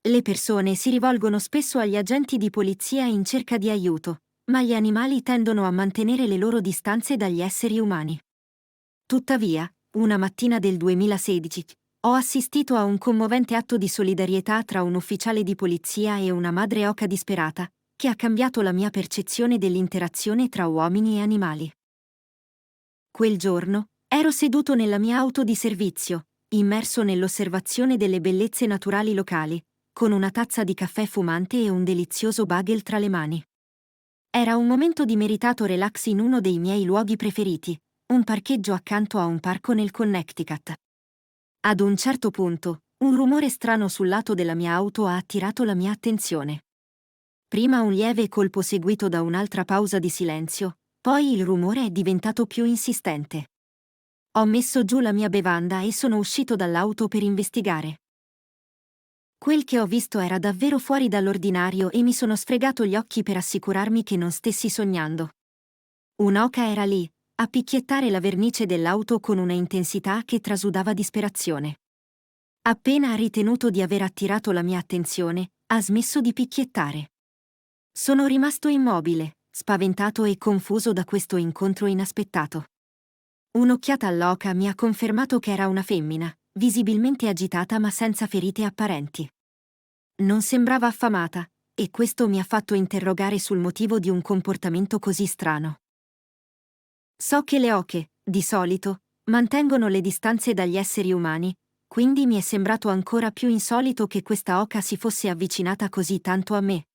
Le persone si rivolgono spesso agli agenti di polizia in cerca di aiuto, ma gli animali tendono a mantenere le loro distanze dagli esseri umani. Tuttavia, una mattina del 2016, ho assistito a un commovente atto di solidarietà tra un ufficiale di polizia e una madre oca disperata, che ha cambiato la mia percezione dell'interazione tra uomini e animali. Quel giorno, ero seduto nella mia auto di servizio, immerso nell'osservazione delle bellezze naturali locali, con una tazza di caffè fumante e un delizioso bagel tra le mani. Era un momento di meritato relax in uno dei miei luoghi preferiti, un parcheggio accanto a un parco nel Connecticut. Ad un certo punto, un rumore strano sul lato della mia auto ha attirato la mia attenzione. Prima un lieve colpo seguito da un'altra pausa di silenzio, poi il rumore è diventato più insistente. Ho messo giù la mia bevanda e sono uscito dall'auto per investigare. Quel che ho visto era davvero fuori dall'ordinario e mi sono sfregato gli occhi per assicurarmi che non stessi sognando. Un'oca era lì, a picchiettare la vernice dell'auto con una intensità che trasudava disperazione. Appena ha ritenuto di aver attirato la mia attenzione, ha smesso di picchiettare. Sono rimasto immobile, spaventato e confuso da questo incontro inaspettato. Un'occhiata all'oca mi ha confermato che era una femmina, visibilmente agitata ma senza ferite apparenti. Non sembrava affamata, e questo mi ha fatto interrogare sul motivo di un comportamento così strano. So che le oche, di solito, mantengono le distanze dagli esseri umani, quindi mi è sembrato ancora più insolito che questa oca si fosse avvicinata così tanto a me.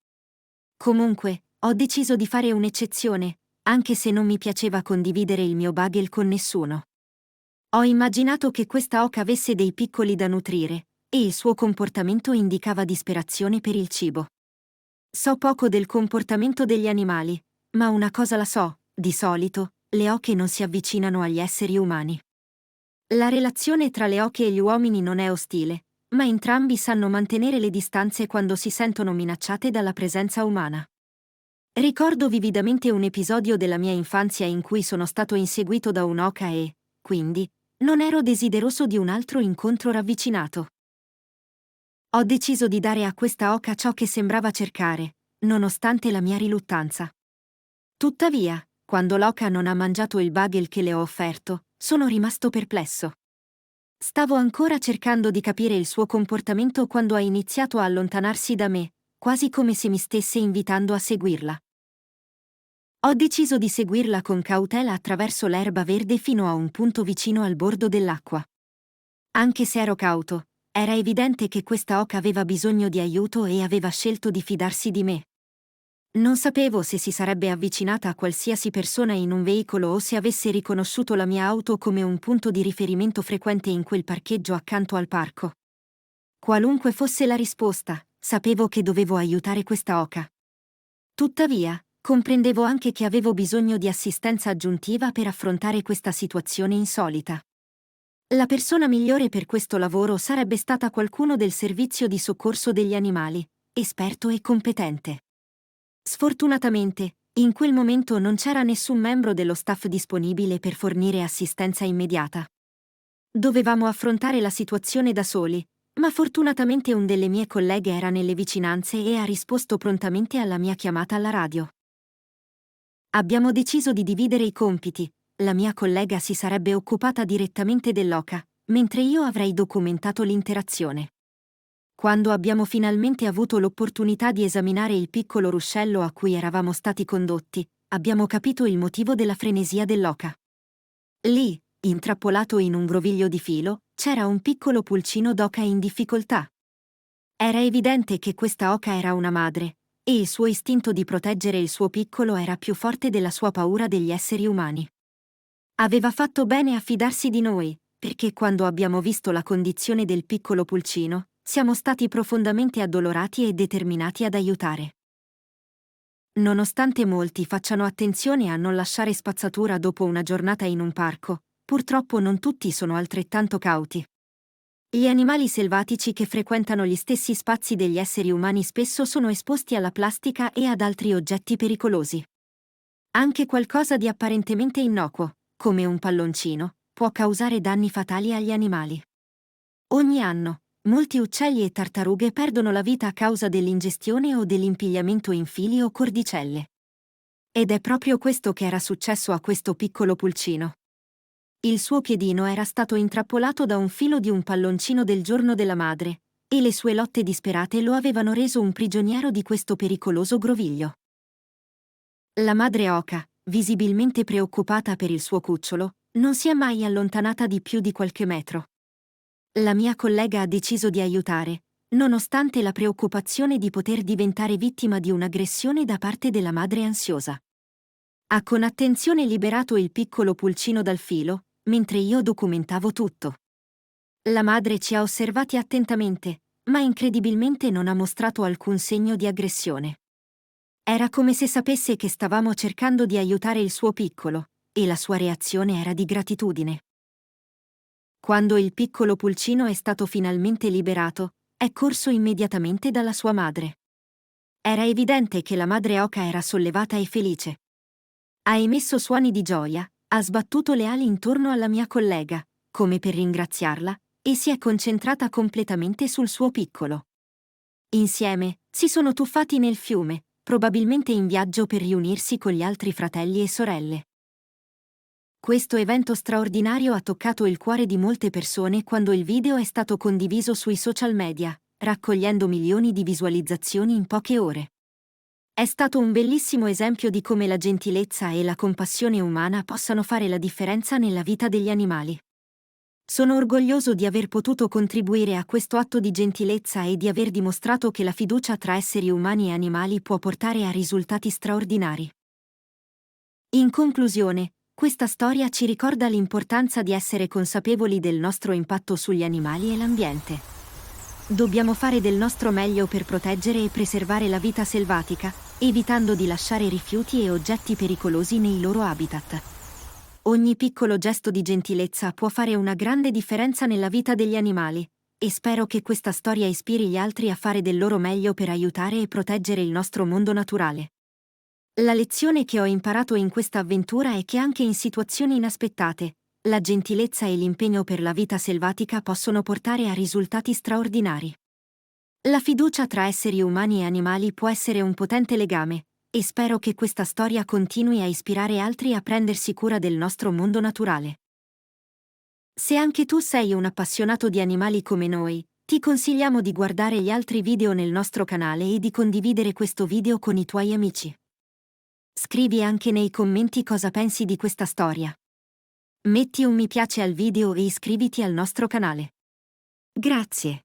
Comunque, ho deciso di fare un'eccezione, anche se non mi piaceva condividere il mio bagel con nessuno. Ho immaginato che questa oca avesse dei piccoli da nutrire, e il suo comportamento indicava disperazione per il cibo. So poco del comportamento degli animali, ma una cosa la so, di solito, le oche non si avvicinano agli esseri umani. La relazione tra le oche e gli uomini non è ostile, ma entrambi sanno mantenere le distanze quando si sentono minacciate dalla presenza umana. Ricordo vividamente un episodio della mia infanzia in cui sono stato inseguito da un'oca e, quindi, non ero desideroso di un altro incontro ravvicinato. Ho deciso di dare a questa oca ciò che sembrava cercare, nonostante la mia riluttanza. Tuttavia, quando l'oca non ha mangiato il bagel che le ho offerto, sono rimasto perplesso. Stavo ancora cercando di capire il suo comportamento quando ha iniziato a allontanarsi da me, quasi come se mi stesse invitando a seguirla. Ho deciso di seguirla con cautela attraverso l'erba verde fino a un punto vicino al bordo dell'acqua. Anche se ero cauto, era evidente che questa oca aveva bisogno di aiuto e aveva scelto di fidarsi di me. Non sapevo se si sarebbe avvicinata a qualsiasi persona in un veicolo o se avesse riconosciuto la mia auto come un punto di riferimento frequente in quel parcheggio accanto al parco. Qualunque fosse la risposta, sapevo che dovevo aiutare questa oca. Tuttavia, comprendevo anche che avevo bisogno di assistenza aggiuntiva per affrontare questa situazione insolita. La persona migliore per questo lavoro sarebbe stata qualcuno del servizio di soccorso degli animali, esperto e competente. Sfortunatamente, in quel momento non c'era nessun membro dello staff disponibile per fornire assistenza immediata. Dovevamo affrontare la situazione da soli, ma fortunatamente un delle mie colleghe era nelle vicinanze e ha risposto prontamente alla mia chiamata alla radio. Abbiamo deciso di dividere i compiti. La mia collega si sarebbe occupata direttamente dell'oca, mentre io avrei documentato l'interazione. Quando abbiamo finalmente avuto l'opportunità di esaminare il piccolo ruscello a cui eravamo stati condotti, abbiamo capito il motivo della frenesia dell'oca. Lì, intrappolato in un groviglio di filo, c'era un piccolo pulcino d'oca in difficoltà. Era evidente che questa oca era una madre, e il suo istinto di proteggere il suo piccolo era più forte della sua paura degli esseri umani. Aveva fatto bene a fidarsi di noi, perché quando abbiamo visto la condizione del piccolo pulcino, siamo stati profondamente addolorati e determinati ad aiutare. Nonostante molti facciano attenzione a non lasciare spazzatura dopo una giornata in un parco, purtroppo non tutti sono altrettanto cauti. Gli animali selvatici che frequentano gli stessi spazi degli esseri umani spesso sono esposti alla plastica e ad altri oggetti pericolosi. Anche qualcosa di apparentemente innocuo, come un palloncino, può causare danni fatali agli animali. Ogni anno, Molti uccelli e tartarughe perdono la vita a causa dell'ingestione o dell'impigliamento in fili o cordicelle. Ed è proprio questo che era successo a questo piccolo pulcino. Il suo piedino era stato intrappolato da un filo di un palloncino del giorno della madre, e le sue lotte disperate lo avevano reso un prigioniero di questo pericoloso groviglio. La madre oca, visibilmente preoccupata per il suo cucciolo, non si è mai allontanata di più di qualche metro. La mia collega ha deciso di aiutare, nonostante la preoccupazione di poter diventare vittima di un'aggressione da parte della madre ansiosa. Ha con attenzione liberato il piccolo pulcino dal filo, mentre io documentavo tutto. La madre ci ha osservati attentamente, ma incredibilmente non ha mostrato alcun segno di aggressione. Era come se sapesse che stavamo cercando di aiutare il suo piccolo, e la sua reazione era di gratitudine. Quando il piccolo pulcino è stato finalmente liberato, è corso immediatamente dalla sua madre. Era evidente che la madre oca era sollevata e felice. Ha emesso suoni di gioia, ha sbattuto le ali intorno alla mia collega, come per ringraziarla, e si è concentrata completamente sul suo piccolo. Insieme, si sono tuffati nel fiume, probabilmente in viaggio per riunirsi con gli altri fratelli e sorelle. Questo evento straordinario ha toccato il cuore di molte persone quando il video è stato condiviso sui social media, raccogliendo milioni di visualizzazioni in poche ore. È stato un bellissimo esempio di come la gentilezza e la compassione umana possano fare la differenza nella vita degli animali. Sono orgoglioso di aver potuto contribuire a questo atto di gentilezza e di aver dimostrato che la fiducia tra esseri umani e animali può portare a risultati straordinari. In conclusione, questa storia ci ricorda l'importanza di essere consapevoli del nostro impatto sugli animali e l'ambiente. Dobbiamo fare del nostro meglio per proteggere e preservare la vita selvatica, evitando di lasciare rifiuti e oggetti pericolosi nei loro habitat. Ogni piccolo gesto di gentilezza può fare una grande differenza nella vita degli animali, e spero che questa storia ispiri gli altri a fare del loro meglio per aiutare e proteggere il nostro mondo naturale. La lezione che ho imparato in questa avventura è che anche in situazioni inaspettate, la gentilezza e l'impegno per la vita selvatica possono portare a risultati straordinari. La fiducia tra esseri umani e animali può essere un potente legame, e spero che questa storia continui a ispirare altri a prendersi cura del nostro mondo naturale. Se anche tu sei un appassionato di animali come noi, ti consigliamo di guardare gli altri video nel nostro canale e di condividere questo video con i tuoi amici. Scrivi anche nei commenti cosa pensi di questa storia. Metti un mi piace al video e iscriviti al nostro canale. Grazie.